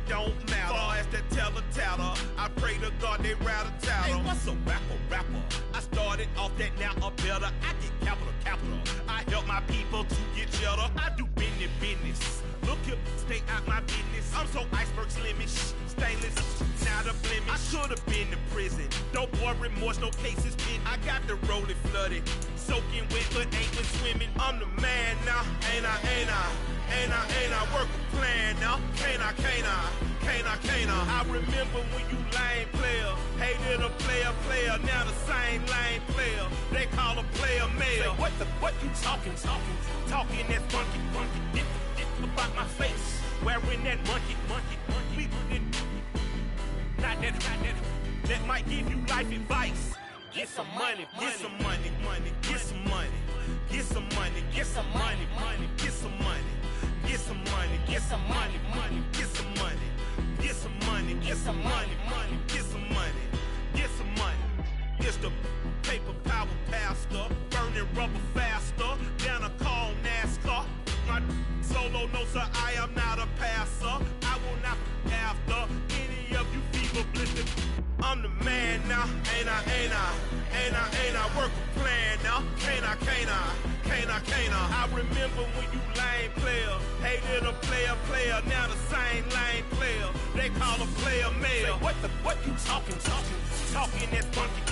it don't matter. Far as that tell-a-tatter, I pray to God they rattle-tattle. Hey, what's a rapper? I started off that, now I'm better. I get capital. I help my people to get cheddar. I do business. Look here, stay out my business. I'm so iceberg slimish, stainless, not a blemish. I should have been in prison. No boy remorse, no cases pinned. I got the rolling flooded, soaking wet, but ain't been swimming. I'm the man now, ain't I work a plan now. Can't I? I remember when you lame player, hated a player, now the same lame player. They call a player mayor. What you talking that's funky. Dip about my face, wearing that monkey. We not that might give you life advice. Get some money. It's the paper power pastor, burning rubber faster, down a call NASCAR. My solo, no sir, I am not a passer. I will not after any of you fever blistered. I'm the man now, ain't I work a plan now. Can't I? I remember when you lame player, hated a player, now the same lame player. They call a player mayor. What you talking that funky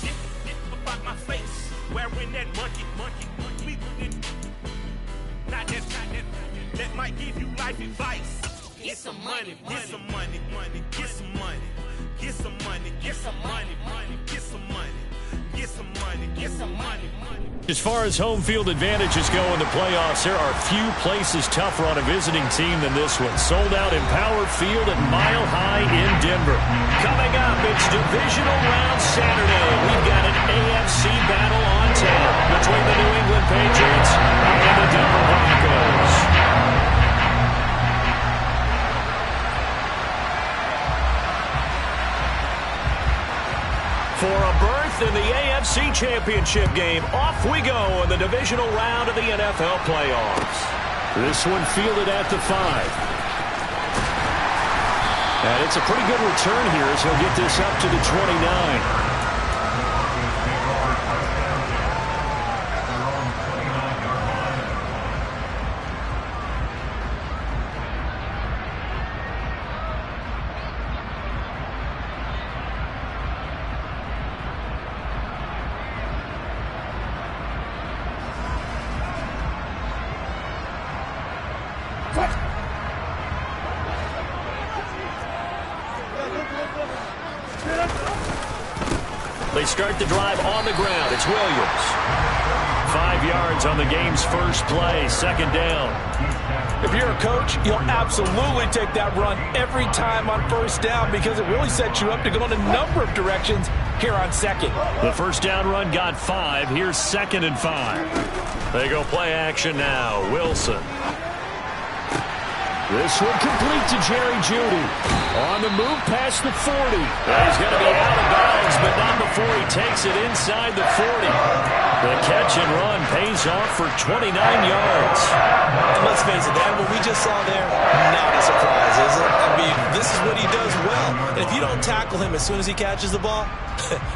shit about my face, wearing that monkey. We not that might give you life advice. Get some money. As far as home field advantages go in the playoffs, there are few places tougher on a visiting team than this one. Sold out Empower Field at Mile High in Denver. Coming up, it's Divisional Round Saturday. We've got an AFC battle on tap between the New England Patriots and the Denver Broncos. For a berth in the AFC Championship game, off we go in the divisional round of the NFL playoffs. This one fielded at the 5. And it's a pretty good return here as he'll get this up to the 29. They start the drive on the ground. It's Williams. 5 yards on the game's first play. Second down. If you're a coach, you'll absolutely take that run every time on first down because it really sets you up to go in a number of directions here on second. The first down run got 5. Here's 2nd and 5. They go play action now. Wilson. This one complete to Jerry Jeudy. On the move past the 40. He's going to be out of bounds, but not before he takes it inside the 40. The catch and run pays off for 29 yards. And let's face it, that what we just saw there, not a surprise, is it? I mean, this is what he does well. And if you don't tackle him as soon as he catches the ball,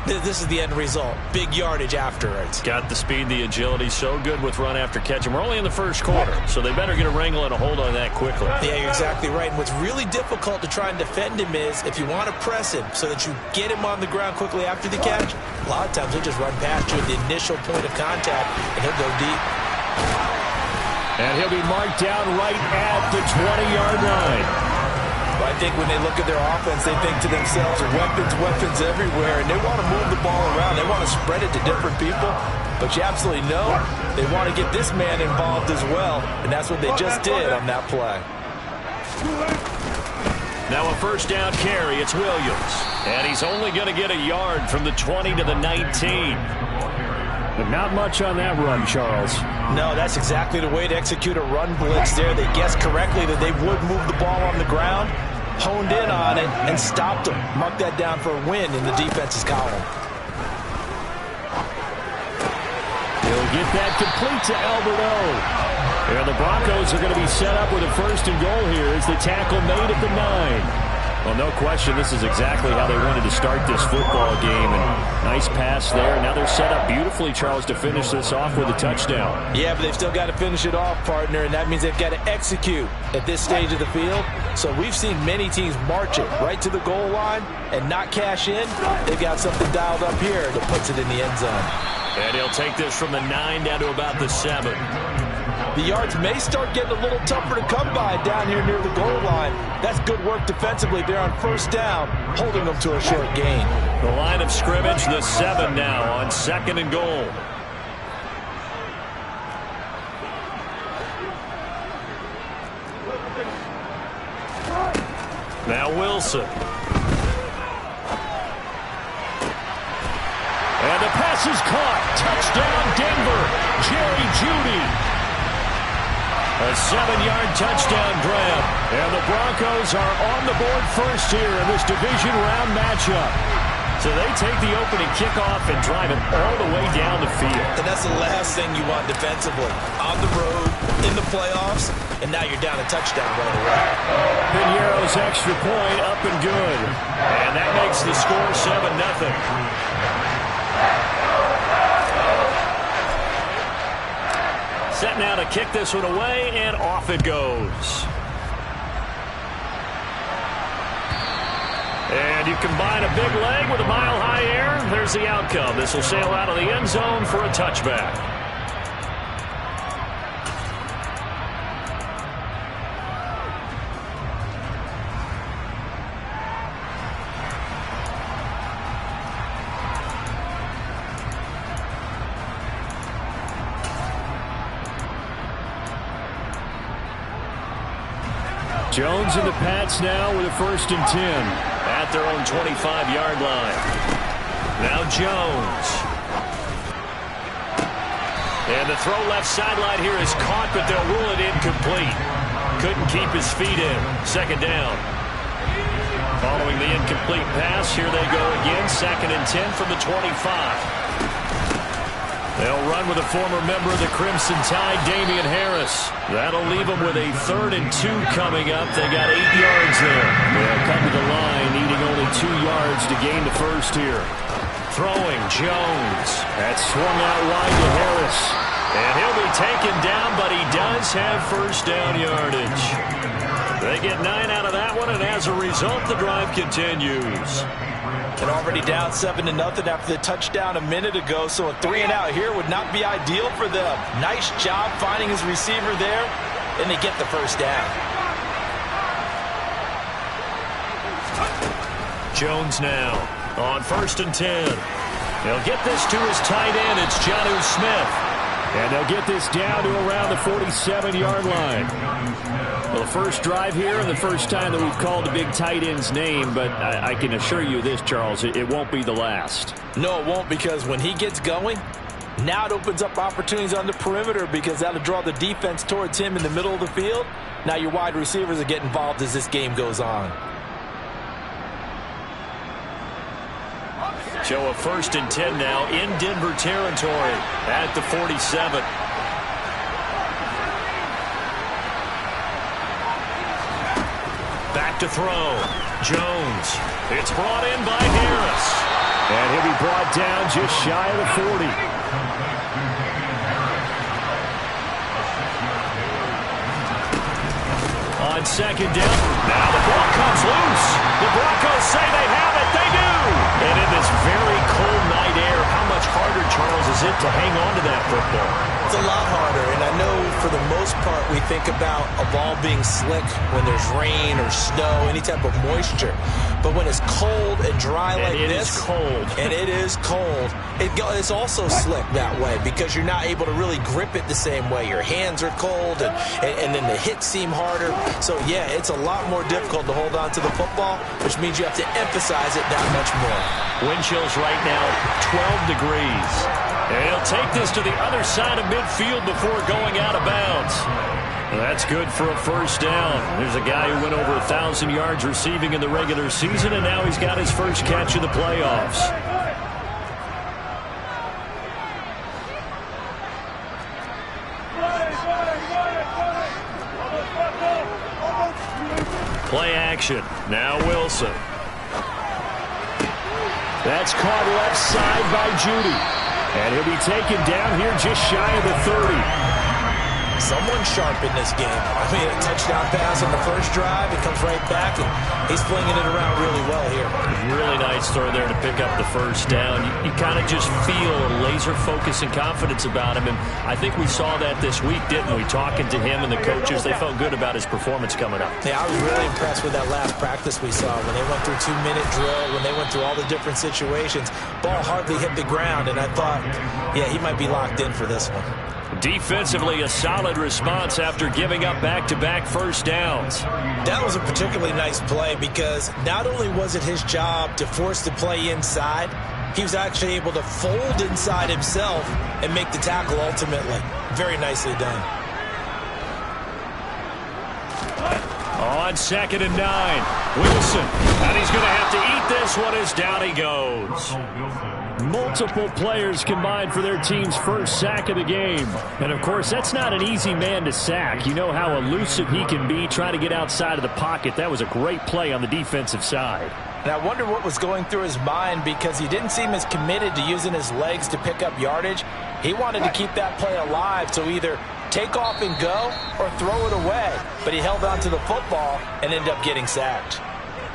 this is the end result. Big yardage afterwards. Got the speed, the agility, so good with run after catch. And we're only in the first quarter, so they better get a wrangle and a hold on that quickly. Yeah, you're exactly right. And what's really difficult to try and defend him is if you want to press him so that you get him on the ground quickly after the catch, a lot of times he'll just run past you at the initial point of contact, and he'll go deep. And he'll be marked down right at the 20-yard line. But I think when they look at their offense, they think to themselves, weapons everywhere, and they want to move the ball around. They want to spread it to different people. But you absolutely know they want to get this man involved as well, and that's what they just did on that play. Now a first down carry. It's Williams. And he's only going to get a yard from the 20 to the 19. But not much on that run, Charles. No, that's exactly the way to execute a run blitz there. They guessed correctly that they would move the ball on the ground, honed in on it, and stopped them. Mark that down for a win in the defense's column. He'll get that complete to Alberto. And the Broncos are going to be set up with a 1st and goal here as the tackle made at the 9. Well, no question, this is exactly how they wanted to start this football game. And nice pass there. Now they're set up beautifully, Charles, to finish this off with a touchdown. Yeah, but they've still got to finish it off, partner, and that means they've got to execute at this stage of the field. So we've seen many teams march it right to the goal line and not cash in. They've got something dialed up here that puts it in the end zone. And he'll take this from the 9 down to about the 7. The yards may start getting a little tougher to come by down here near the goal line. That's good work defensively there on 1st down, holding them to a short gain. The line of scrimmage, the 7 now on 2nd and goal. Now Wilson. And the pass is caught. Touchdown, Denver. Jerry Jeudy. A 7-yard touchdown grab. And the Broncos are on the board first here in this division round matchup. So they take the opening kickoff and drive it all the way down the field. And that's the last thing you want defensively. On the road, in the playoffs, and now you're down a touchdown right away. Piñeiro's extra point up and good. And that makes the score 7-0. Set now to kick this one away, and off it goes. And you combine a big leg with a mile-high air, there's the outcome. This will sail out of the end zone for a touchback. Jones and the Pats now with a 1st and 10 at their own 25-yard line. Now Jones. And the throw left sideline here is caught, but they'll rule it incomplete. Couldn't keep his feet in. 2nd down. Following the incomplete pass, here they go again. 2nd and 10 from the 25. They'll run with a former member of the Crimson Tide, Damian Harris. That'll leave them with a 3rd and 2 coming up. They got 8 yards there. They'll come to the line, needing only 2 yards to gain the 1st here. Throwing, Jones. That's swung out wide to Harris. And he'll be taken down, but he does have 1st down yardage. They get 9 out of that one, and as a result, the drive continues. And already down 7-0 after the touchdown a minute ago, so a 3 and out here would not be ideal for them. Nice job finding his receiver there, and they get the 1st down. Jones now on 1st and 10. They'll get this to his tight end. It's Jonnu Smith. And they'll get this down to around the 47-yard line. Well, the first drive here and the first time that we've called the big tight end's name, but I can assure you this, Charles, it won't be the last. No, it won't, because when he gets going, now it opens up opportunities on the perimeter, because that'll draw the defense towards him in the middle of the field. Now your wide receivers will get involved as this game goes on. Show a 1st and 10 now in Denver territory at the 47. Back to throw. Jones. It's brought in by Harris. And he'll be brought down just shy of the 40. On 2nd down. Now the ball comes loose. The Broncos say they have it. They do. And in this very cold night air, how much harder, Charles, is it to hang on to that football? It's a lot harder, and I know for the most part we think about a ball being slick when there's rain or snow, any type of moisture. But when it's cold and dry like this, it is cold. And it is cold, it's also slick that way because you're not able to really grip it the same way. Your hands are cold, and then the hits seem harder. So, yeah, it's a lot more difficult to hold on to the football, which means you have to emphasize it that much more. Wind chills right now, 12 degrees. And he'll take this to the other side of midfield before going out of bounds. Well, that's good for a 1st down. There's a guy who went over 1,000 yards receiving in the regular season, and now he's got his first catch in the playoffs. Play action. Now Wilson. That's caught left side by Judy. And he'll be taken down here just shy of the 30. Someone sharp in this game. I mean, a touchdown pass on the first drive. It comes right back, and he's flinging it around really well here. Really nice throw there to pick up the first down. You kind of just feel a laser focus and confidence about him, and I think we saw that this week, didn't we? Talking to him and the coaches, they felt good about his performance coming up. Yeah, I was really impressed with that last practice we saw when they went through 2-minute drill, when they went through all the different situations. Ball hardly hit the ground, and I thought, yeah, he might be locked in for this one. Defensively, a solid response after giving up back-to-back first downs. That was a particularly nice play because not only was it his job to force the play inside, he was actually able to fold inside himself and make the tackle ultimately. Very nicely done. On 2nd and 9, Wilson. And he's going to have to eat this one as down he goes. Multiple players combined for their team's first sack of the game. And, of course, that's not an easy man to sack. You know how elusive he can be trying to get outside of the pocket. That was a great play on the defensive side. And I wonder what was going through his mind because he didn't seem as committed to using his legs to pick up yardage. He wanted to keep that play alive to either take off and go or throw it away. But he held on to the football and ended up getting sacked.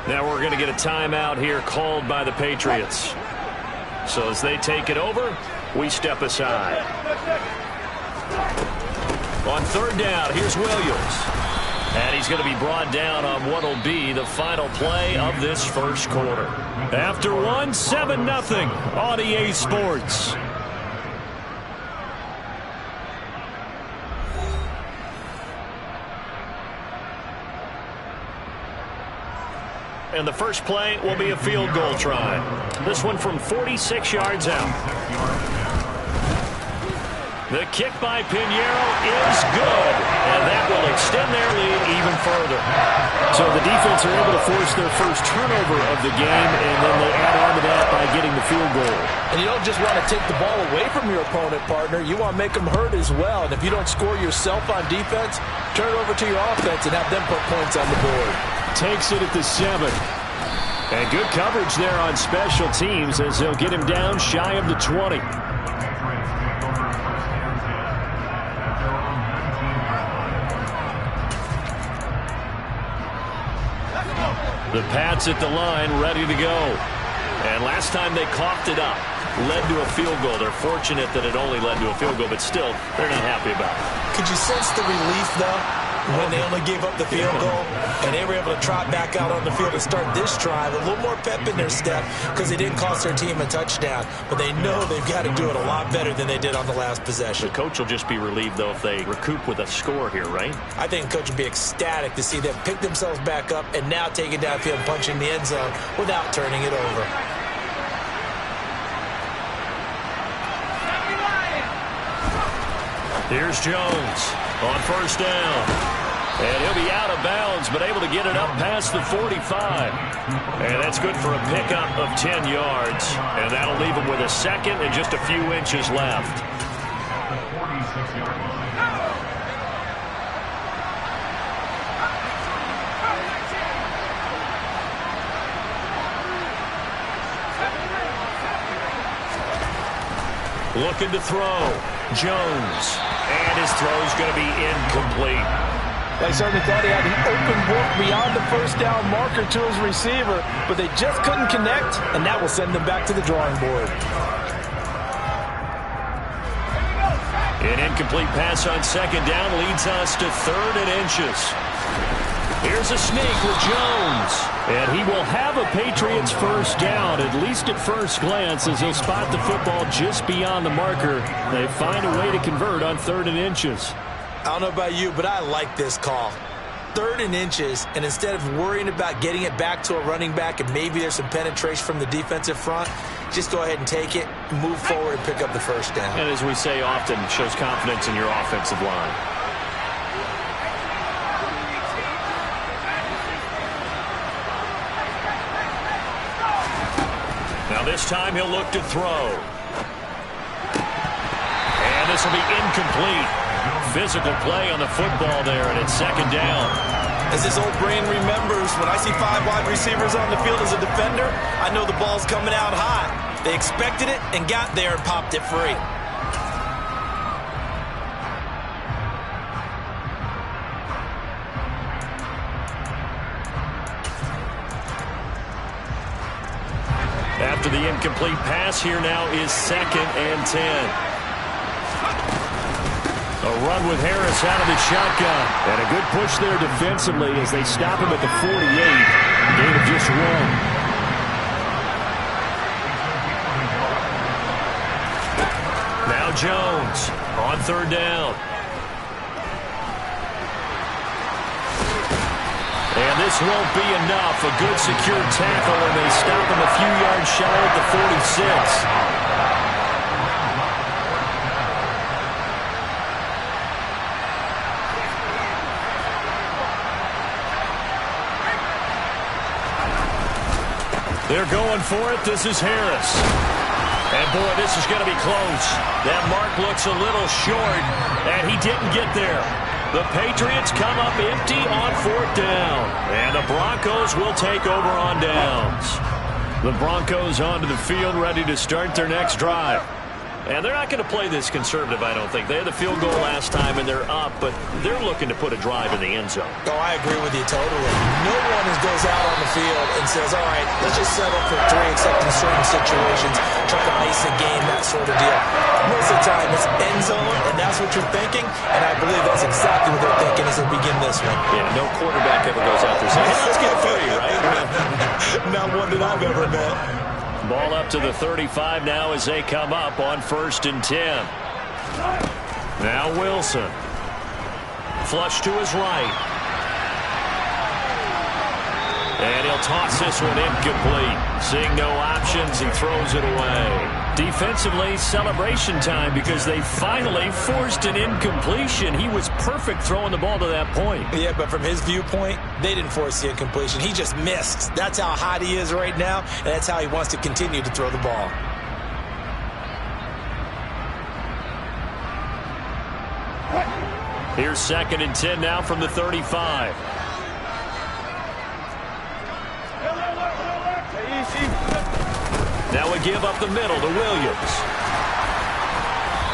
Now we're going to get a timeout here called by the Patriots. So as they take it over, we step aside. On 3rd down, here's Williams. And he's going to be brought down on what will be the final play of this first quarter. After one, 7-0 on EA Sports. And the first play will be a field goal try. This one from 46 yards out. The kick by Pinheiro is good, and that will extend their lead even further. So the defense are able to force their first turnover of the game, and then they add on to that by getting the field goal. And you don't just want to take the ball away from your opponent, partner. You want to make them hurt as well. And if you don't score yourself on defense, turn it over to your offense and have them put points on the board. Takes it at the 7. And good coverage there on special teams as they'll get him down shy of the 20. The Pats at the line, ready to go. And last time they coughed it up, led to a field goal. They're fortunate that it only led to a field goal, but still, they're not happy about it. Could you sense the relief, though, when they only gave up the field goal and they were able to trot back out on the field and start this drive? A little more pep in their step because they didn't cost their team a touchdown, but they know they've got to do it a lot better than they did on the last possession. The coach will just be relieved, though, if they recoup with a score here, right? I think the coach would be ecstatic to see them pick themselves back up and now take it downfield, punching the end zone without turning it over. Here's Jones on 1st down. And he'll be out of bounds, but able to get it up past the 45. And that's good for a pickup of 10 yards. And that'll leave him with a second and just a few inches left. Looking to throw. Jones. And his throw's going to be incomplete. They certainly thought he had an open book beyond the first down marker to his receiver, but they just couldn't connect, and that will send them back to the drawing board. An incomplete pass on 2nd down leads us to 3rd and inches. Here's a sneak with Jones. And he will have a Patriots first down, at least at first glance, as he'll spot the football just beyond the marker. They find a way to convert on 3rd and inches. I don't know about you, but I like this call. 3rd and inches, and instead of worrying about getting it back to a running back and maybe there's some penetration from the defensive front, just go ahead and take it, move forward, and pick up the first down. And as we say often, shows confidence in your offensive line. Now this time he'll look to throw. And this will be incomplete. Physical play on the football there, and it's 2nd down. As his old brain remembers, when I see 5 wide receivers on the field as a defender, I know the ball's coming out high. They expected it and got there and popped it free. After the incomplete pass, here now is 2nd and 10. A run with Harris out of the shotgun. And a good push there defensively as they stop him at the 48. Gain of just 1. Now Jones on 3rd down. And this won't be enough. A good secure tackle, and they stop him a few yards shy at the 46. They're going for it. This is Harris. And, boy, this is going to be close. That mark looks a little short, and he didn't get there. The Patriots come up empty on 4th down. And the Broncos will take over on downs. The Broncos onto the field, ready to start their next drive. And they're not going to play this conservative, I don't think. They had the field goal last time, and they're up, but they're looking to put a drive in the end zone. Oh, I agree with you totally. No one goes out on the field and says, all right, let's just settle for 3, except in certain situations, try to ice a game, that sort of deal. Most of the time, it's end zone, and that's what you're thinking, and I believe that's exactly what they're thinking as they begin this one. Yeah, no quarterback ever goes out there saying, hey, let's get 30, right? Not one that I've ever met. Ball up to the 35 now as they come up on 1st and 10. Now Wilson. Flush to his right. And he'll toss this one incomplete. Seeing no options, he throws it away. Defensively, celebration time because they finally forced an incompletion. He was perfect throwing the ball to that point. Yeah, but from his viewpoint, they didn't force the incompletion. He just missed. That's how hot he is right now, and that's how he wants to continue to throw the ball. Here's 2nd and 10 now from the 35. Now we give up the middle to Williams.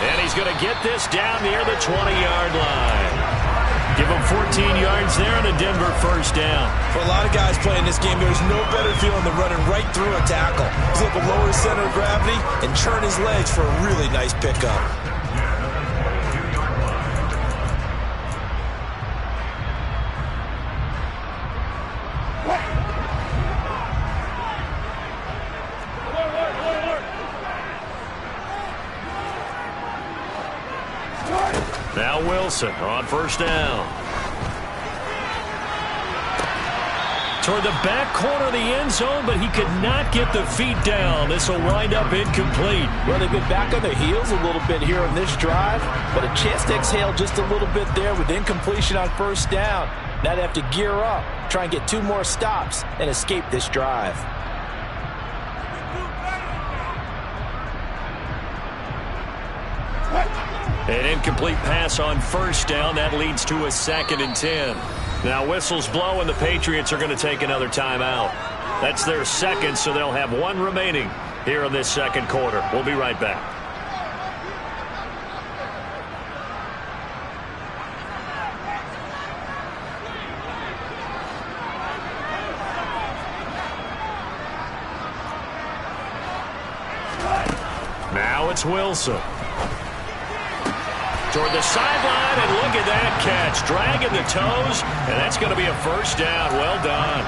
And he's going to get this down near the 20-yard line. Give him 14 yards there and a Denver 1st down. For a lot of guys playing this game, there's no better feeling than running right through a tackle. He's able to lower his center of gravity and turn his legs for a really nice pickup. Now Wilson on 1st down. Toward the back corner of the end zone, but he could not get the feet down. This will wind up incomplete. Well, they've been back on their heels a little bit here on this drive, but a chance to exhale just a little bit there with incompletion on 1st down. Now they have to gear up, try and get 2 more stops, and escape this drive. An incomplete pass on 1st down. That leads to a 2nd and 10. Now whistles blow, and the Patriots are going to take another timeout. That's their 2nd, so they'll have 1 remaining here in this 2nd quarter. We'll be right back. Now it's Wilson. Toward the sideline, and look at that catch. Dragging the toes, and that's going to be a 1st down. Well done.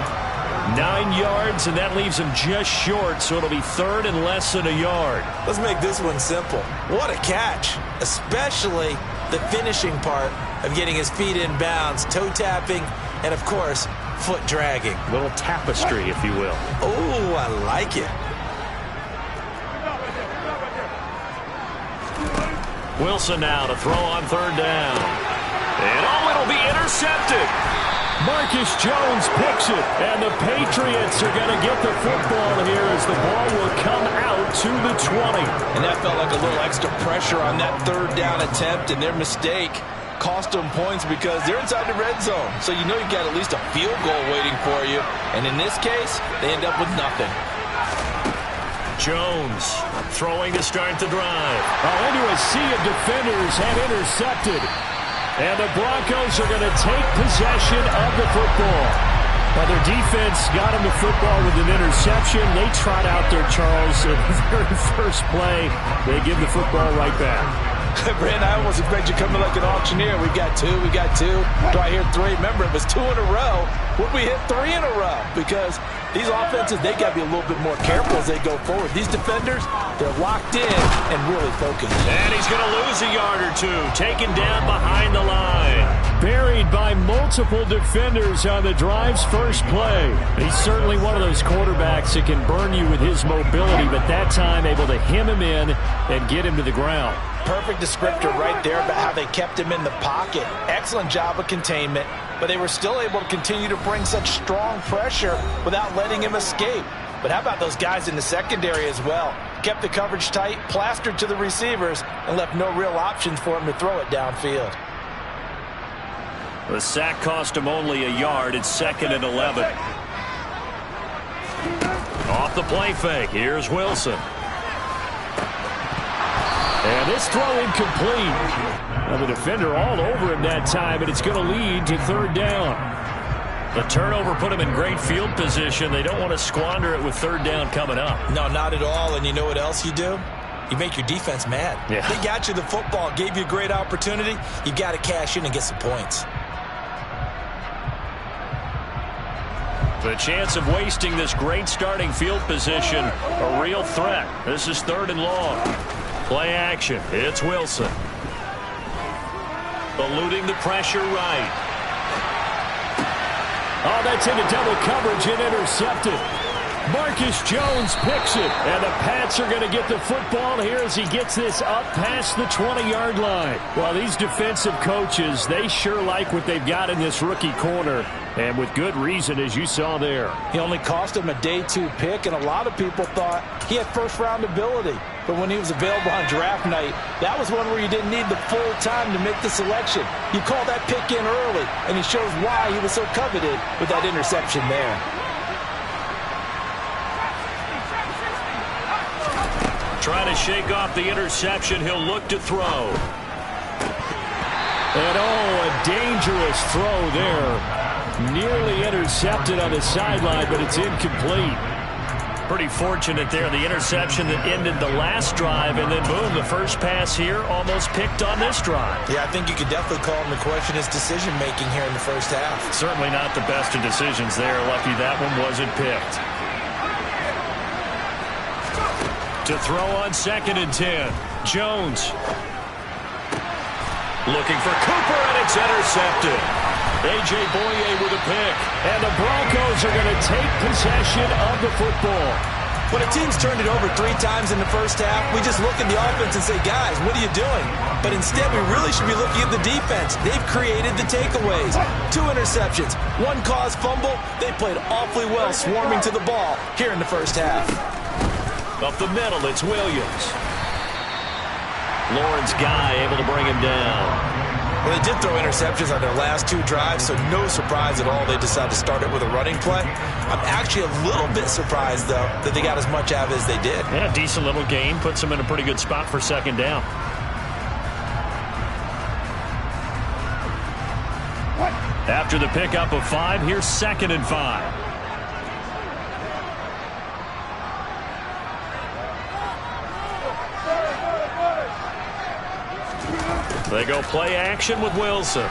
9 yards, and that leaves him just short, so it'll be 3rd and less than a yard. Let's make this one simple. What a catch, especially the finishing part of getting his feet in bounds, toe tapping, and, of course, foot dragging. A little tapestry, if you will. Oh, I like it. Wilson now to throw on 3rd down. And it'll be intercepted. Marcus Jones picks it, and the Patriots are going to get the football here as the ball will come out to the 20. And that felt like a little extra pressure on that 3rd down attempt, and their mistake cost them points because they're inside the red zone. So you know you got at least a field goal waiting for you. And in this case, they end up with nothing. Jones throwing to start the drive. Into a sea of defenders and intercepted. And the Broncos are going to take possession of the football. Now their defense got them the football with an interception. They trot out there, Charles, at the very first play. They give the football right back. Brandon, I almost expect you coming like an auctioneer. We got two. Do I hear three? Remember, it was 2 in a row. Would we hit 3 in a row? Because these offenses, they got to be a little bit more careful as they go forward. These defenders, they're locked in and really focused. And he's going to lose a yard or two. Taken down behind the line. Buried by multiple defenders on the drive's first play. He's certainly one of those quarterbacks that can burn you with his mobility, but that time able to hem him in and get him to the ground. Perfect descriptor right there about how they kept him in the pocket. Excellent job of containment, but they were still able to continue to bring such strong pressure without letting him escape. But how about those guys in the secondary as well? Kept the coverage tight, plastered to the receivers, and left no real options for him to throw it downfield. The sack cost him only a yard. It's 2nd and 11. Off the play fake. Here's Wilson. And this throw incomplete. Now the defender all over him that time, and it's going to lead to 3rd down. The turnover put him in great field position. They don't want to squander it with 3rd down coming up. No, not at all. And you know what else you do? You make your defense mad. Yeah. They got you the football, gave you a great opportunity. You got to cash in and get some points. The chance of wasting this great starting field position, a real threat. This is 3rd and long. Play action. It's Wilson. Eluding the pressure right. Oh, that's into double coverage and intercepted. Marcus Jones picks it, and the Pats are going to get the football here as he gets this up past the 20-yard line. Well, these defensive coaches, they sure like what they've got in this rookie corner, and with good reason, as you saw there. He only cost him a day 2 pick, and a lot of people thought he had first-round ability. But when he was available on draft night, that was one where you didn't need the full time to make the selection. You call that pick in early, and he shows why he was so coveted with that interception there. Trying to shake off the interception. He'll look to throw. And a dangerous throw there. Nearly intercepted on the sideline, but it's incomplete. Pretty fortunate there. The interception that ended the last drive, and then boom, the first pass here almost picked on this drive. Yeah, I think you could definitely call him to question his decision-making here in the first half. Certainly not the best of decisions there. Lucky that one wasn't picked. To throw on 2nd and 10. Jones. Looking for Cooper, and it's intercepted. A.J. Boye with a pick. And the Broncos are going to take possession of the football. When a team's turned it over 3 times in the first half, we just look at the offense and say, guys, what are you doing? But instead, we really should be looking at the defense. They've created the takeaways. 2 interceptions, 1 caused fumble. They played awfully well swarming to the ball here in the first half. Up the middle, it's Williams. Lawrence Guy able to bring him down. Well, they did throw interceptions on their last 2 drives, so no surprise at all they decided to start it with a running play. I'm actually a little bit surprised, though, that they got as much out of it as they did. Yeah, decent little gain. Puts them in a pretty good spot for 2nd down. After the pickup of 5, here's 2nd and 5. They go play action with Wilson.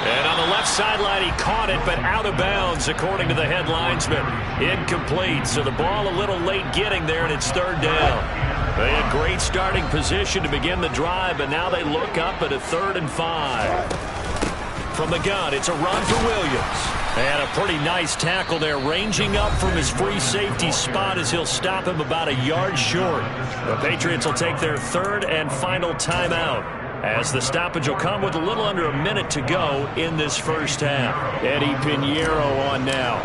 And on the left sideline, he caught it, but out of bounds, according to the head linesman. Incomplete, so the ball a little late getting there, and it's 3rd down. They had great starting position to begin the drive, but now they look up at a 3rd and 5. From the gun, it's a run for Williams. And a pretty nice tackle there, ranging up from his free safety spot as he'll stop him about a yard short. The Patriots will take their 3rd and final timeout, as the stoppage will come with a little under a minute to go in this first half. Eddie Pinheiro on now.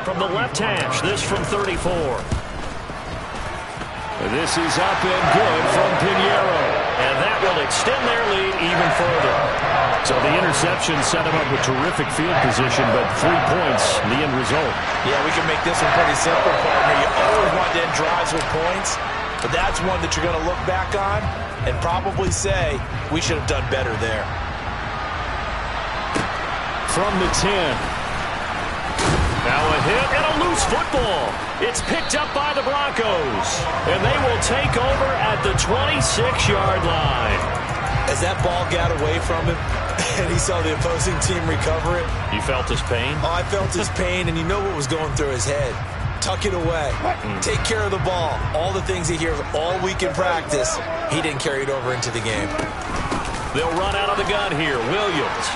From the left hash, this from 34. This is up and good from Pinheiro. and that will extend their lead even further. So the interception set him up with terrific field position, but 3 points, the end result. Yeah, we can make this one pretty simple, partner. You always want to end drives with points, but that's one that you're going to look back on and probably say, we should have done better there. From the 10. Now a hit and a loose football. It's picked up by the Broncos, and they will take over at the 26-yard line. As that ball got away from him and he saw the opposing team recover it. You felt his pain? Oh, I felt his pain, and you know what was going through his head. Tuck it away. Take care of the ball. All the things he hears all week in practice, he didn't carry it over into the game. They'll run out of the gun here. Williams.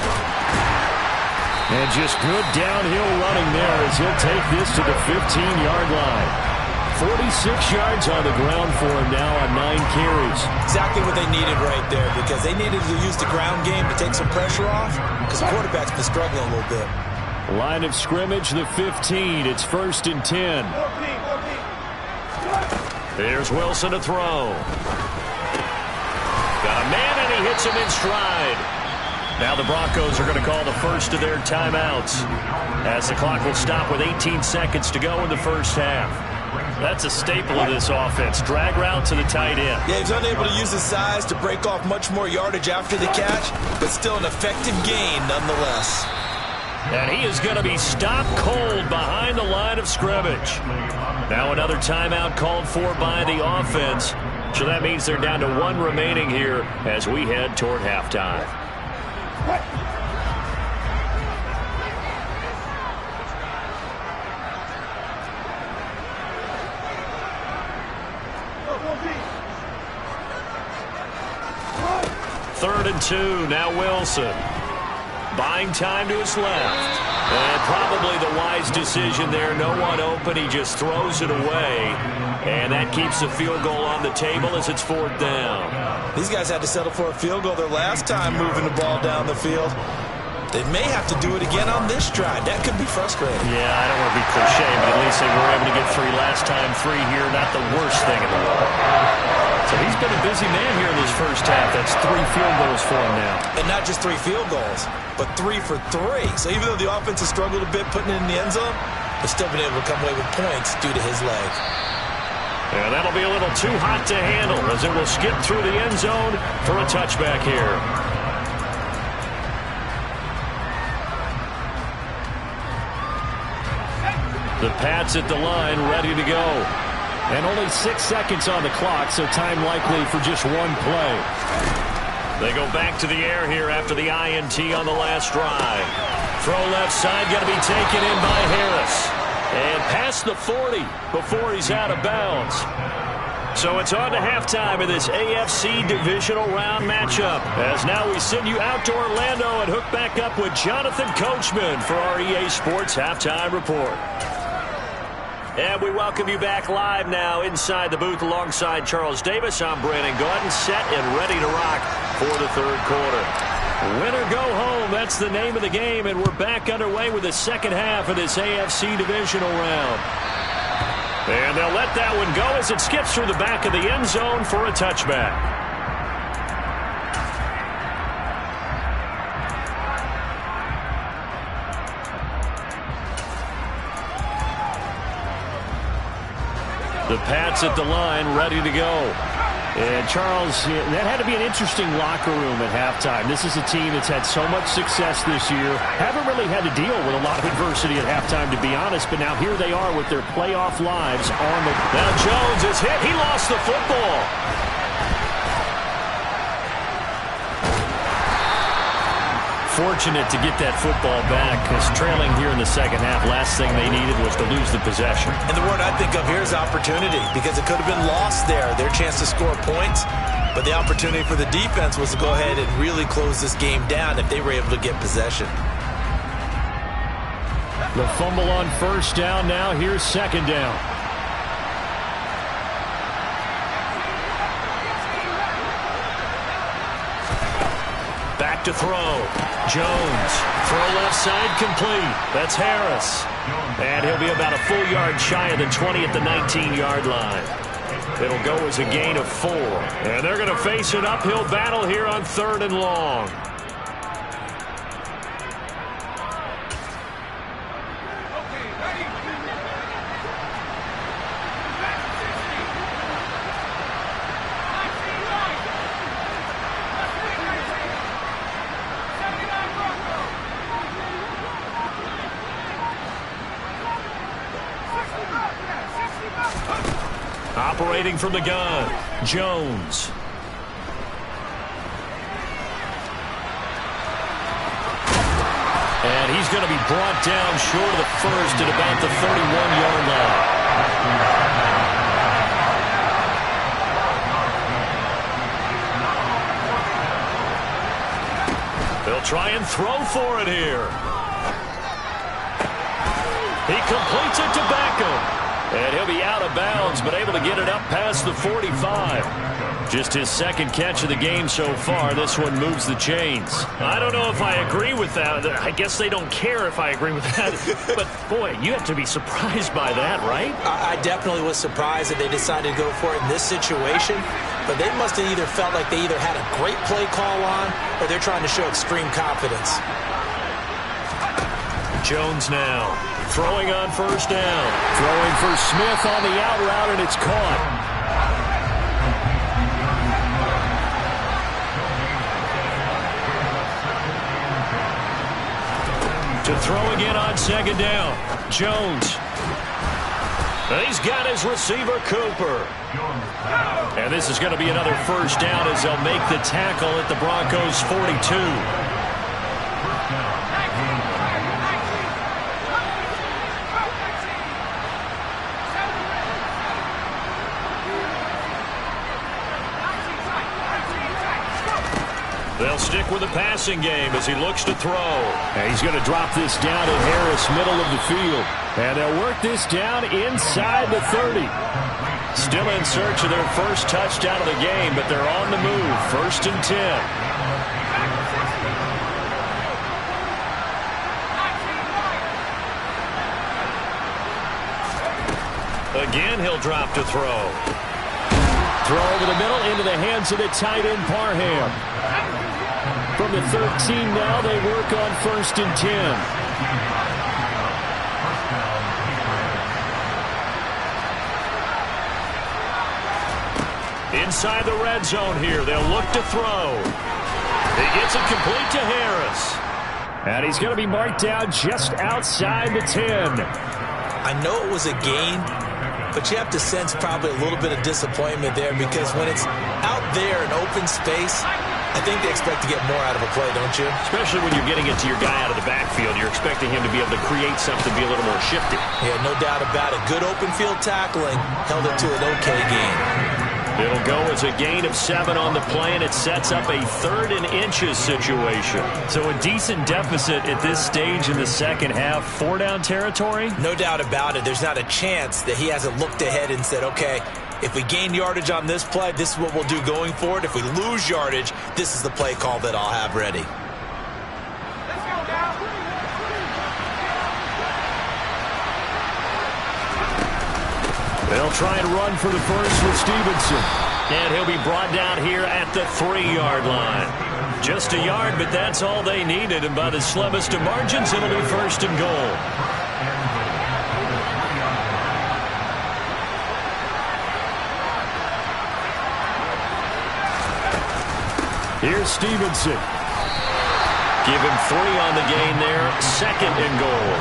And just good downhill running there as he'll take this to the 15-yard line. 46 yards on the ground for him now on 9 carries. Exactly what they needed right there, because they needed to use the ground game to take some pressure off, because the quarterback's been struggling a little bit. Line of scrimmage, the 15. It's 1st and 10. Here's Wilson to throw. Got a man, and he hits him in stride. Now the Broncos are going to call the first of their timeouts, as the clock will stop with 18 seconds to go in the first half. That's a staple of this offense. Drag route to the tight end. Yeah, he's unable to use his size to break off much more yardage after the catch, but still an effective gain nonetheless. And he is going to be stopped cold behind the line of scrimmage. Now another timeout called for by the offense. So that means they're down to 1 remaining here as we head toward halftime. Third and 2, now Wilson. Buying time to his left. And probably the wise decision there. No one open. He just throws it away. And that keeps the field goal on the table as it's 4th down. These guys had to settle for a field goal their last time moving the ball down the field. They may have to do it again on this drive. That could be frustrating. Yeah, I don't want to be cliche, but at least they were able to get 3 last time. 3 here, not the worst thing in the world. So he's been a busy man here in this first half. That's 3 field goals for him now. And not just 3 field goals, but 3 for 3. So even though the offense has struggled a bit putting it in the end zone, they've still been able to come away with points due to his leg. Yeah, that'll be a little too hot to handle as it will skip through the end zone for a touchback here. The Pats at the line, ready to go. And only 6 seconds on the clock, so time likely for just 1 play. They go back to the air here after the INT on the last drive. Throw left side, going to be taken in by Harris. And past the 40 before he's out of bounds. So it's on to halftime of this AFC divisional round matchup. As now we send you out to Orlando and hook back up with Jonathan Coachman for our EA Sports Halftime Report. And we welcome you back live now inside the booth alongside Charles Davis. I'm Brandon Gaudin, set and ready to rock for the 3rd quarter. Win or go home, that's the name of the game, and we're back underway with the second half of this AFC divisional round. And they'll let that one go as it skips through the back of the end zone for a touchback. The Pats at the line, ready to go. And Charles, that had to be an interesting locker room at halftime. This is a team that's had so much success this year. Haven't really had to deal with a lot of adversity at halftime, to be honest. But now here they are with their playoff lives on the... Now Jones is hit. He lost the football. Fortunate to get that football back, because trailing here in the second half, last thing they needed was to lose the possession. And the word I think of here is opportunity, because it could have been lost there, their chance to score points. But the opportunity for the defense was to go ahead and really close this game down if they were able to get possession. The fumble on 1st down now. Here's 2nd down. Back to throw. Jones. Throw left side complete. That's Harris. And he'll be about a full yard shy of the 20 at the 19-yard line. It'll go as a gain of 4. And they're going to face an uphill battle here on 3rd and long. Operating from the gun, Jones. And he's going to be brought down short of the first at about the 31-yard line. They'll try and throw for it here. He completes it to Beckham. And he'll be out of bounds, but able to get it up past the 45. Just his second catch of the game so far. This one moves the chains. I don't know if I agree with that. I guess they don't care if I agree with that. But, boy, you have to be surprised by that, right? I definitely was surprised that they decided to go for it in this situation. But they must have either felt like they either had a great play call on or they're trying to show extreme confidence. Jones now. Throwing on first down. Throwing for Smith on the out route, and it's caught. To throw again on second down. Jones. He's got his receiver, Cooper. And this is going to be another first down as they'll make the tackle at the Broncos' 42. They'll stick with the passing game as he looks to throw. And he's going to drop this down at Harris, middle of the field. And they'll work this down inside the 30. Still in search of their first touchdown of the game, but they're on the move. 1st and 10. Again, he'll drop to throw. Throw over the middle into the hands of the tight end, Parham. From the 13 now, they work on 1st and 10. Inside the red zone here, they'll look to throw. He gets it complete to Harris. And he's going to be marked down just outside the 10. I know it was a gain, but you have to sense probably a little bit of disappointment there because when it's out there in open space, I think they expect to get more out of a play, don't you? Especially when you're getting it to your guy out of the backfield. You're expecting him to be able to create something, be a little more shifty. Yeah, no doubt about it. Good open field tackling. Held it to an okay gain. It'll go as a gain of 7 on the play, and it sets up a 3rd and inches situation. So a decent deficit at this stage in the second half. 4-down territory? No doubt about it. There's not a chance that he hasn't looked ahead and said, okay, if we gain yardage on this play, this is what we'll do going forward. If we lose yardage, this is the play call that I'll have ready. They'll try and run for the first with Stevenson. And he'll be brought down here at the 3-yard line. Just a yard, but that's all they needed. And by the slimmest of margins, it'll be 1st and goal. Here's Stevenson. Give him 3 on the gain there. 2nd and goal.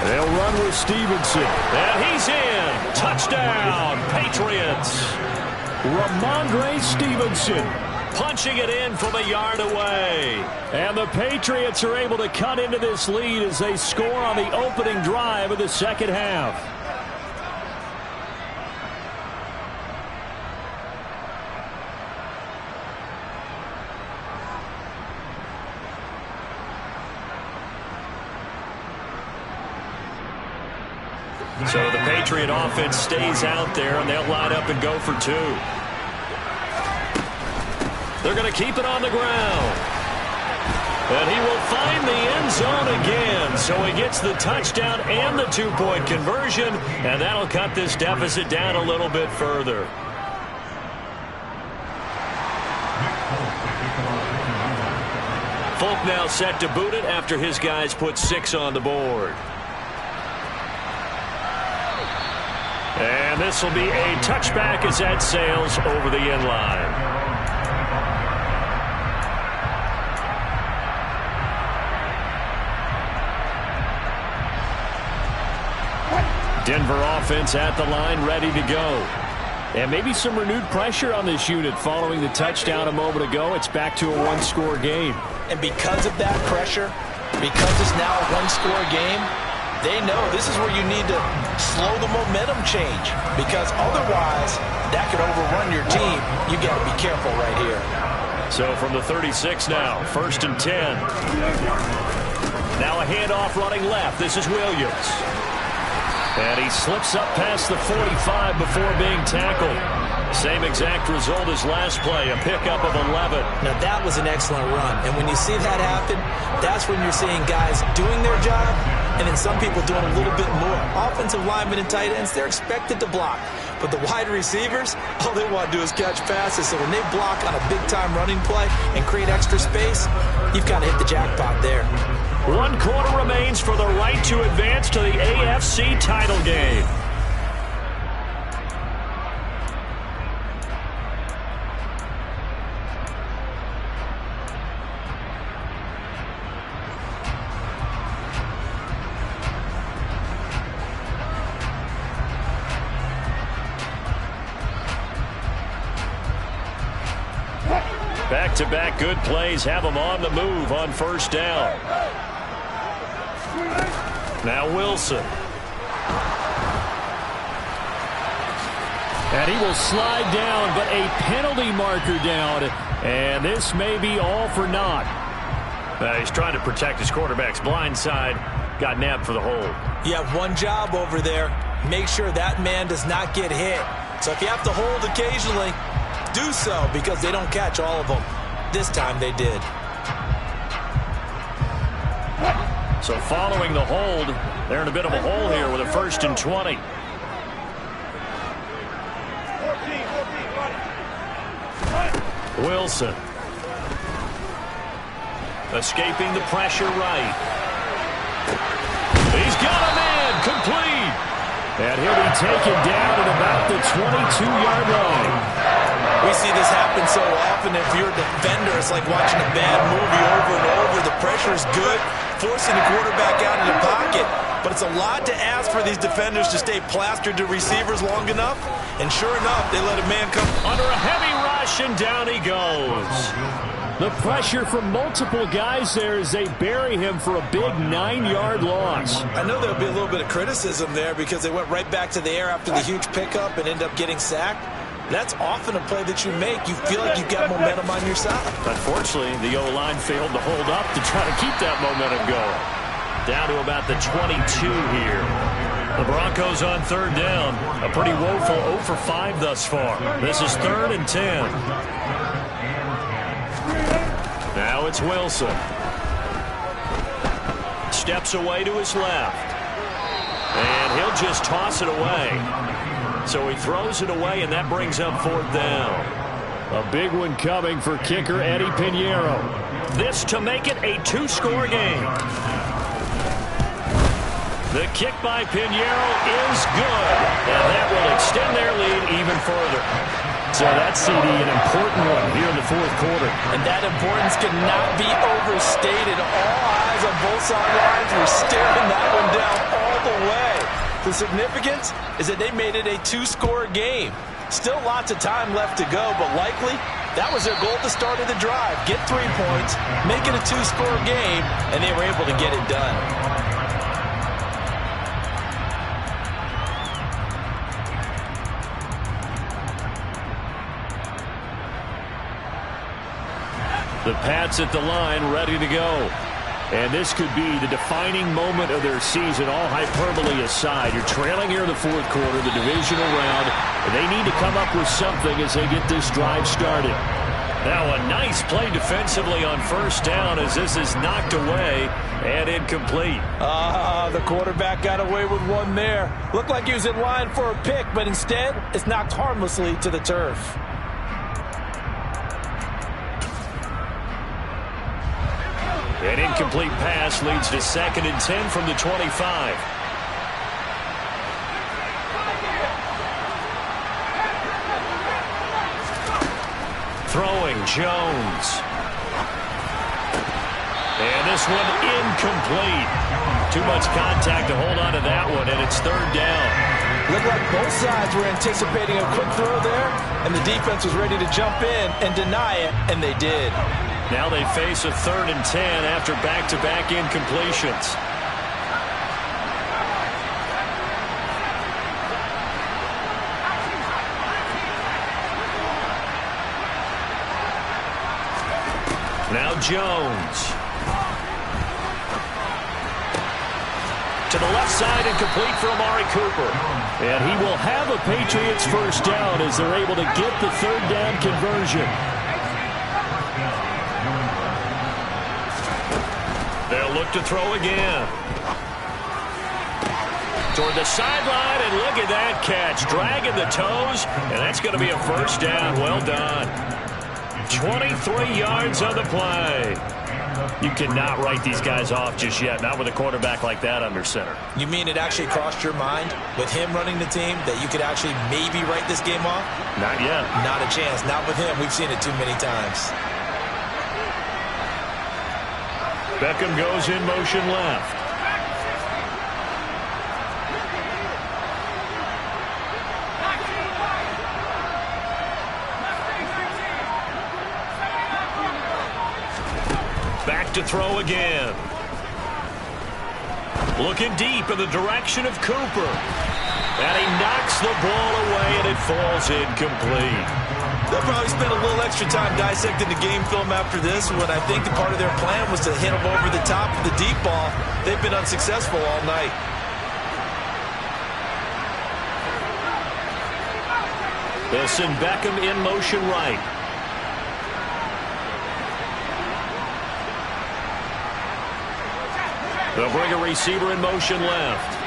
They'll run with Stevenson. And he's in. Touchdown, Patriots. Ramondre Stevenson punching it in from a yard away. And the Patriots are able to cut into this lead as they score on the opening drive of the second half. So the Patriot offense stays out there, and they'll line up and go for 2. They're going to keep it on the ground. And he will find the end zone again. So he gets the touchdown and the two-point conversion, and that'll cut this deficit down a little bit further. Folk now set to boot it after his guys put 6 on the board. And this will be a touchback as that sails over the end line. Denver offense at the line, ready to go. And maybe some renewed pressure on this unit following the touchdown a moment ago. It's back to a one-score game. And because of that pressure, because it's now a one-score game, they know this is where you need to slow the momentum change, because otherwise that could overrun your team. You got to be careful right here. So from the 36 now, 1st and 10. Now a handoff running left. This is Williams. And he slips up past the 45 before being tackled. Same exact result as last play, a pickup of 11. Now that was an excellent run. And when you see that happen, that's when you're seeing guys doing their job and then some people doing a little bit more. Offensive linemen and tight ends, they're expected to block. But the wide receivers, all they want to do is catch passes. So when they block on a big-time running play and create extra space, you've got to hit the jackpot there. 1 quarter remains for the right to advance to the AFC title game. Back-to-back good plays have them on the move on 1st down. Now Wilson. And he will slide down, but a penalty marker down. And this may be all for naught. He's trying to protect his quarterback's blind side. Got nabbed for the hold. You have one job over there. Make sure that man does not get hit. So if you have to hold occasionally, do so, because they don't catch all of them. This time they did. So following the hold, they're in a bit of a hole here with a 1st and 20. Wilson. Escaping the pressure right. He's got a man, complete. And he'll be taken down at about the 22-yard line. We see this happen so often. If you're a defender, it's like watching a bad movie over and over. The pressure is good, forcing the quarterback out of the pocket. But it's a lot to ask for these defenders to stay plastered to receivers long enough. And sure enough, they let a man come under a heavy rush, and down he goes. The pressure from multiple guys there as they bury him for a big 9-yard loss. I know there'll be a little bit of criticism there because they went right back to the air after the huge pickup and ended up getting sacked. That's often a play that you make. You feel like you've got momentum on your side. Unfortunately, the O-line failed to hold up to try to keep that momentum going. Down to about the 22 here. The Broncos on 3rd down. A pretty woeful 0 for 5 thus far. This is 3rd and 10. Now it's Wilson. Steps away to his left. And he'll just toss it away. So he throws it away, and that brings up 4th down. A big one coming for kicker Eddie Pinheiro. This to make it a 2-score game. The kick by Pinheiro is good, and that will extend their lead even further. So that's, CD, an important one here in the 4th quarter. And that importance cannot be overstated. All eyes on both sidelines were staring that one down all the way. The significance is that they made it a 2-score game. Still lots of time left to go, but likely that was their goal at the start of the drive. Get 3 points, make it a 2-score game, and they were able to get it done. The Pats at the line, ready to go. And this could be the defining moment of their season, all hyperbole aside. You're trailing here in the 4th quarter, the divisional round, and they need to come up with something as they get this drive started. Now a nice play defensively on first down as this is knocked away and incomplete. The quarterback got away with one there. Looked like he was in line for a pick, but instead it's knocked harmlessly to the turf. An incomplete pass leads to 2nd and 10 from the 25. Throwing Jones. And this one incomplete. Too much contact to hold on to that one, and it's 3rd down. Looked like both sides were anticipating a quick throw there, and the defense was ready to jump in and deny it, and they did. Now they face a 3rd and 10 after back-to-back incompletions. Now Jones. To the left side and complete for Amari Cooper. And he will have a Patriots first down as they're able to get the 3rd down conversion. They'll look to throw again. Toward the sideline, and look at that catch. Dragging the toes, and that's going to be a first down. Well done. 23 yards on the play. You cannot write these guys off just yet, not with a quarterback like that under center. You mean it actually crossed your mind with him running the team that you could actually maybe write this game off? Not yet. Not a chance. Not with him. We've seen it too many times. Beckham goes in motion left. Back to throw again. Looking deep in the direction of Cooper. And he knocks the ball away, and it falls incomplete. They'll probably spend a little extra time dissecting the game film after this when I think part of their plan was to hit them over the top of the deep ball. They've been unsuccessful all night. They'll send Beckham in motion right. They'll bring a receiver in motion left.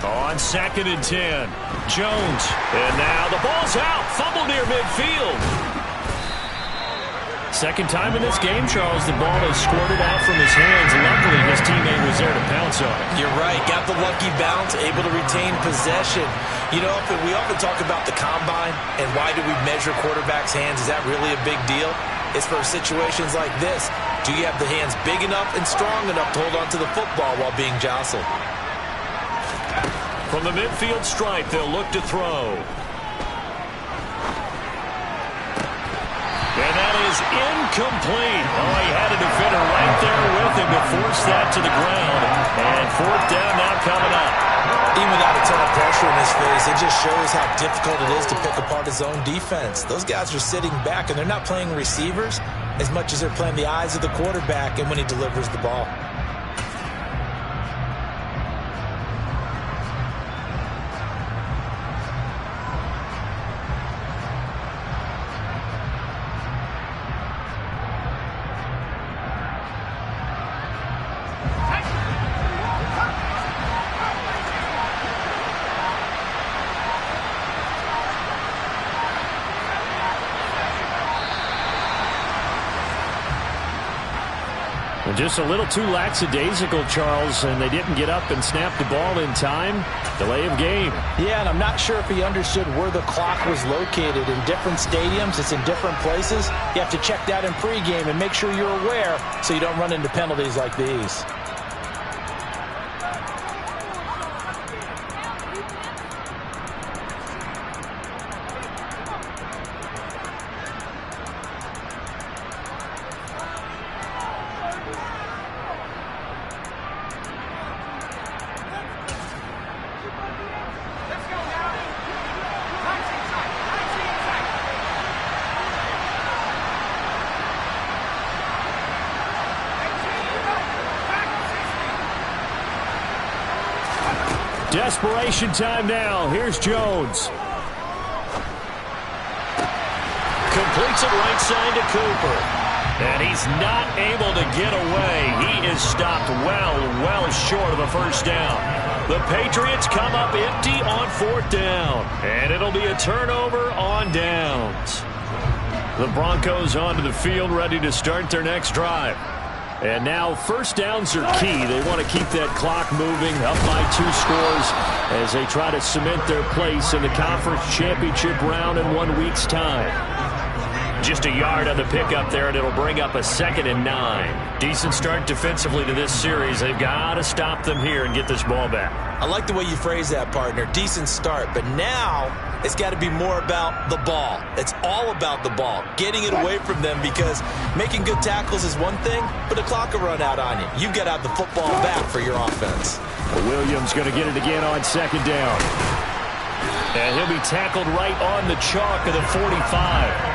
On 2nd and 10. Jones. And now the ball's out. Fumble near midfield. Second time in this game, Charles, the ball has squirted out from his hands. Luckily, his teammate was there to pounce on it. You're right. Got the lucky bounce, able to retain possession. You know, we often talk about the combine and why do we measure quarterbacks' hands. Is that really a big deal? It's for situations like this. Do you have the hands big enough and strong enough to hold on to the football while being jostled? From the midfield stripe, they'll look to throw. And that is incomplete. Oh, he had a defender right there with him to force that to the ground. And 4th down now coming up. Even without a ton of pressure in his face, it just shows how difficult it is to pick apart his own defense. Those guys are sitting back, and they're not playing receivers as much as they're playing the eyes of the quarterback and when he delivers the ball. Just a little too lackadaisical, Charles, and they didn't get up and snap the ball in time. Delay of game. Yeah, and I'm not sure if he understood where the clock was located. In different stadiums, it's in different places. You have to check that in pregame and make sure you're aware so you don't run into penalties like these. Desperation time now. Here's Jones. Completes it right side to Cooper. And he's not able to get away. He is stopped well short of a first down. The Patriots come up empty on fourth down. And it'll be a turnover on downs. The Broncos onto the field, ready to start their next drive. And now first downs are key. They want to keep that clock moving, up by 2 scores as they try to cement their place in the conference championship round in 1 week's time. Just a yard on the pickup there, and it'll bring up a 2nd and 9. Decent start defensively to this series. They've got to stop them here and get this ball back. I like the way you phrase that, partner. Decent start, but now it's got to be more about the ball. It's all about the ball, getting it away from them, because making good tackles is one thing, but the clock will run out on you. You've got to have the football back for your offense. Williams going to get it again on 2nd down. And he'll be tackled right on the chalk of the 45.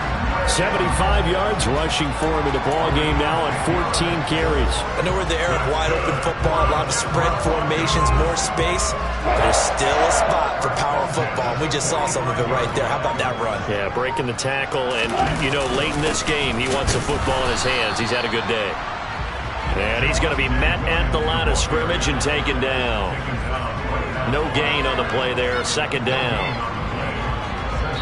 75 yards rushing for him in the ball game now on 14 carries. I know we're in the era of wide-open football, a lot of spread formations, more space, but there's still a spot for power football. We just saw some of it right there. How about that run? Yeah, breaking the tackle, and, you know, late in this game, he wants the football in his hands. He's had a good day. And he's going to be met at the line of scrimmage and taken down. No gain on the play there, 2nd down.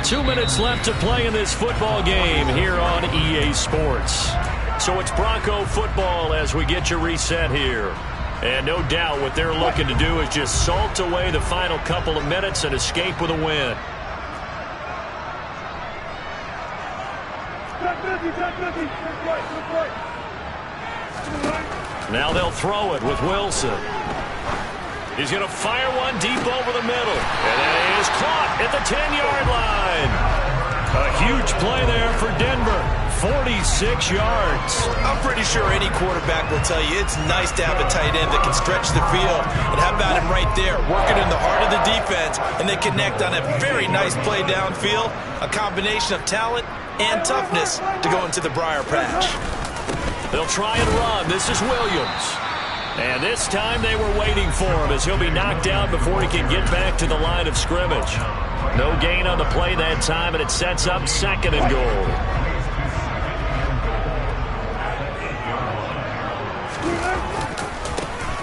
2 minutes left to play in this football game here on EA Sports. So it's Bronco football as we get you reset here. And no doubt what they're looking to do is just salt away the final couple of minutes and escape with a win. Now they'll throw it with Wilson. He's going to fire one deep over the middle. And that is caught at the 10-yard line. A huge play there for Denver. 46 yards. I'm pretty sure any quarterback will tell you it's nice to have a tight end that can stretch the field. And how about him right there, working in the heart of the defense, and they connect on a very nice play downfield. A combination of talent and toughness to go into the briar patch. They'll try and run. This is Williams. And this time they were waiting for him as he'll be knocked down before he can get back to the line of scrimmage. No gain on the play that time, and it sets up 2nd and goal.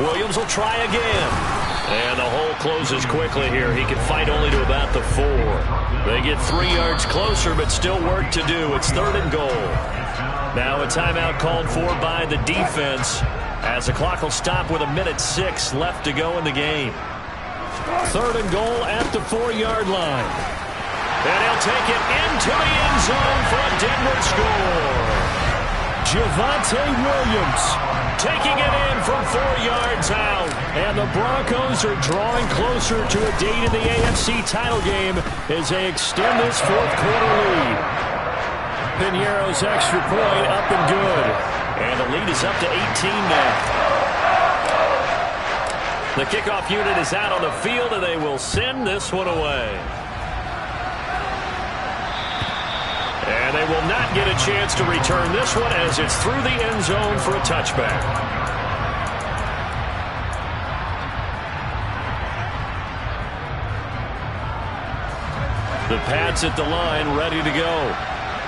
Williams will try again. And the hole closes quickly here. He can fight only to about the 4. They get 3 yards closer, but still work to do. It's 3rd and goal. Now a timeout called for by the defense, as the clock will stop with 1:06 left to go in the game. 3rd and goal at the 4-yard line. And he'll take it into the end zone for a Denver score. Javonte Williams taking it in from 4 yards out. And the Broncos are drawing closer to a date in the AFC title game as they extend this 4th quarter lead. Piñeiro's extra point up and good. And the lead is up to 18 now. The kickoff unit is out on the field, and they will send this one away. And they will not get a chance to return this one as it's through the end zone for a touchback. The Pats at the line, ready to go.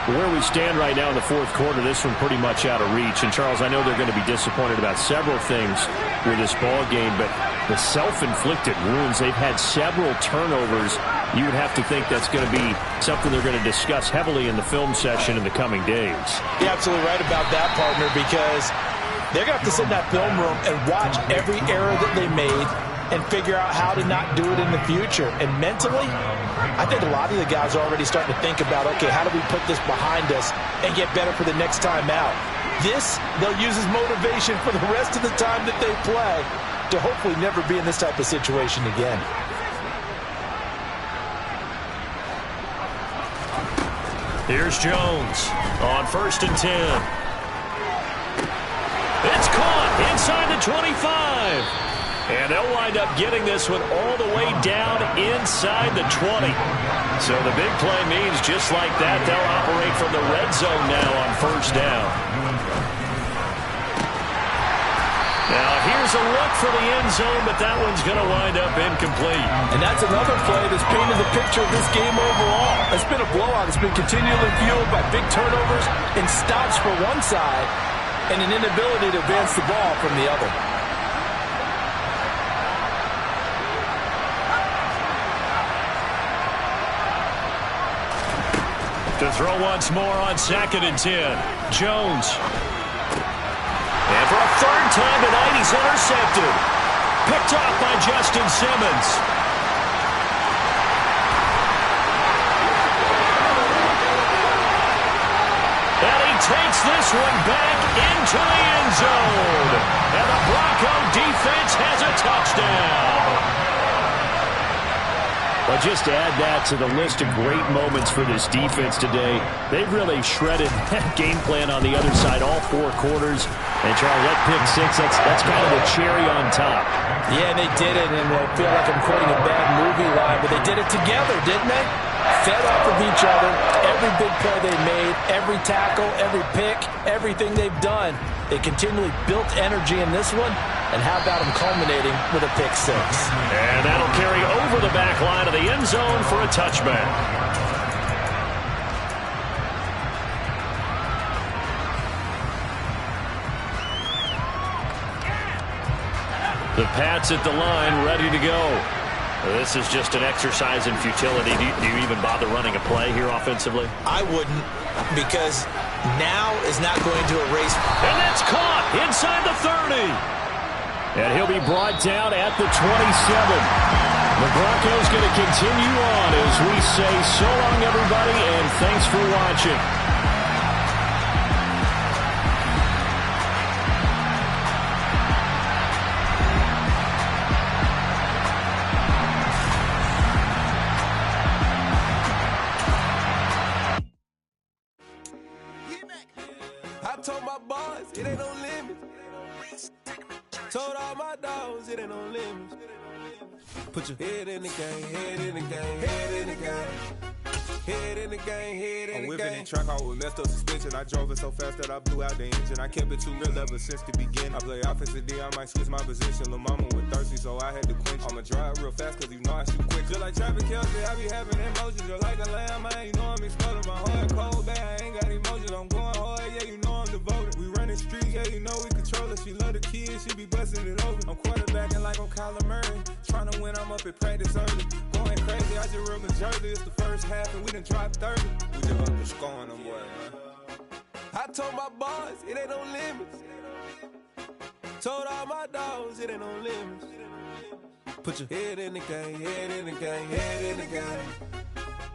Where we stand right now in the 4th quarter, this one pretty much out of reach. And, Charles, I know they're going to be disappointed about several things with this ball game, but the self-inflicted wounds, they've had several turnovers. You would have to think that's going to be something they're going to discuss heavily in the film session in the coming days. You're absolutely right about that, partner, because they're going to have to sit in that film room and watch every error that they made and figure out how to not do it in the future. And mentally, I think a lot of the guys are already starting to think about, okay, how do we put this behind us and get better for the next time out? This, they'll use as motivation for the rest of the time that they play to hopefully never be in this type of situation again. Here's Jones on 1st and 10. It's caught inside the 25. And they'll wind up getting this one all the way down inside the 20. So the big play means just like that, they'll operate from the red zone now on 1st down. Now here's a look for the end zone, but that one's going to wind up incomplete. And that's another play that's painted the picture of this game overall. It's been a blowout. It's been continually fueled by big turnovers and stops for one side and an inability to advance the ball from the other. To throw once more on 2nd and 10. Jones. And for a third time tonight, he's intercepted. Picked off by Justin Simmons. And he takes this one back into the end zone. And the Bronco defense has a touchdown. Well, just to add that to the list of great moments for this defense today, they've really shredded that game plan on the other side all 4 quarters. And, Charles, that pick 6, that's kind of the cherry on top. Yeah, they did it, and I feel like I'm quoting a bad movie line, but they did it together, didn't they? Fed off of each other, every big play they made, every tackle, every pick, everything they've done. They continually built energy in this one, and how about them culminating with a pick 6? And that'll carry over the back line of the end zone for a touchback. The Pats at the line, ready to go. This is just an exercise in futility. Do you even bother running a play here offensively? I wouldn't, because now is not going to erase. And that's caught inside the 30. And he'll be brought down at the 27. The Broncos going to continue on as we say so long, everybody, and thanks for watching. I told my boys, it ain't no limits. Told all my dogs, it ain't no limits. Put your head in the game, head in the game, head in the game. Head in the game, head in the game. I'm whipping the track out with messed up suspension. I drove it so fast that I blew out the engine. I kept it too real ever since the beginning. I play offensive D, I might switch my position. Lil' mama was thirsty, so I had to quench. I'ma drive real fast, cause you know I shoot quick. Just like Travis Kelce, I be having emotions. Just like a lamb, I ain't know I'm exploding. My heart cold, bad, I ain't got emotions. I'm going hard, yeah, you know I'm devoted. We running streets, yeah, you know we control it. She love the kids, she be busting it over. I'm quarterbacking like I'm Kyler Murray. Trying to win, I'm up at practice early. Going crazy, I just rub the jersey. It's the first half, and we done dropped 30. We just up to scoring them, boy, man. I told my boys, it ain't no limits. Told all my dogs, it ain't no limits. Put your head in the game, head in the game, head in the game.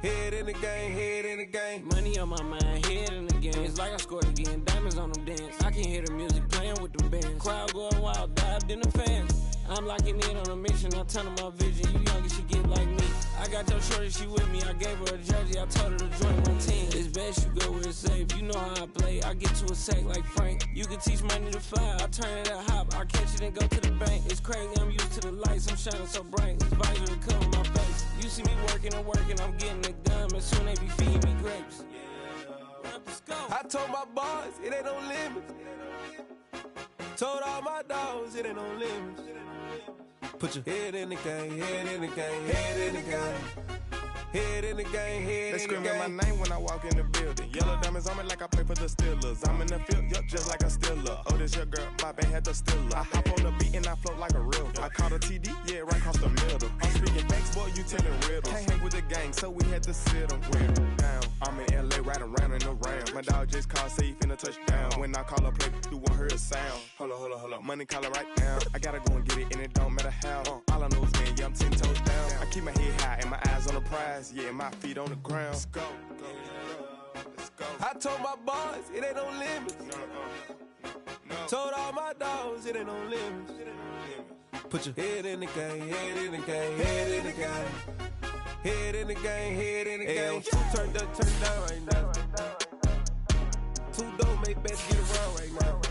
Head in the game, head in the game. Money on my mind, head in the game. It's like I scored again, diamonds on them dance. I can hear the music playing with the bands. Crowd going wild, dived in the fans. I'm locking in on a mission, I turn on my vision. You young, she get like me. I got your shorty, she with me. I gave her a jersey, I told her to join my team. It's best you go where it's safe. You know how I play, I get to a sack like Frank. You can teach money to fly, I turn it at hop. I catch it and go to the bank. It's crazy, I'm used to the lights, I'm shining so bright. This visor to cover my face. You see me working and working, I'm getting it done. And soon they be feeding me grapes. I told my boys, it ain't no limits. Told all my dogs, it ain't no limits. Put your head in the game, head in the game, head in the game. Head in the game, head in the game. They screaming my name when I walk in the building. Yellow diamonds on me like I play for the Steelers. I'm in the field, yup, just like a Steeler. Oh, this your girl, my band had the Steeler. I hop on the beat and I float like a real. I caught a TD, yeah, right across the middle. I'm speaking facts, boy, you telling riddles. Can't hang with the gang, so we had to sit them down. I'm in LA, riding around in the Rams. My dog just called, say he finna touch down. When I call a play, you won't hear a sound. Hold up, money caller right now. I gotta go and get it, and it don't matter how. All I know is, man, yeah, I'm 10 toes down. I keep my head high and my eyes on the prize. Yeah, my feet on the ground. Let's go. Let's go. I told my boys, it ain't no limits. No. Told all my dogs, it ain't no limits. Put your head in the game, head in the game, head in the game. Head in the game, head in the game. Turned up, turned down right now. Two dope, make best get around right now.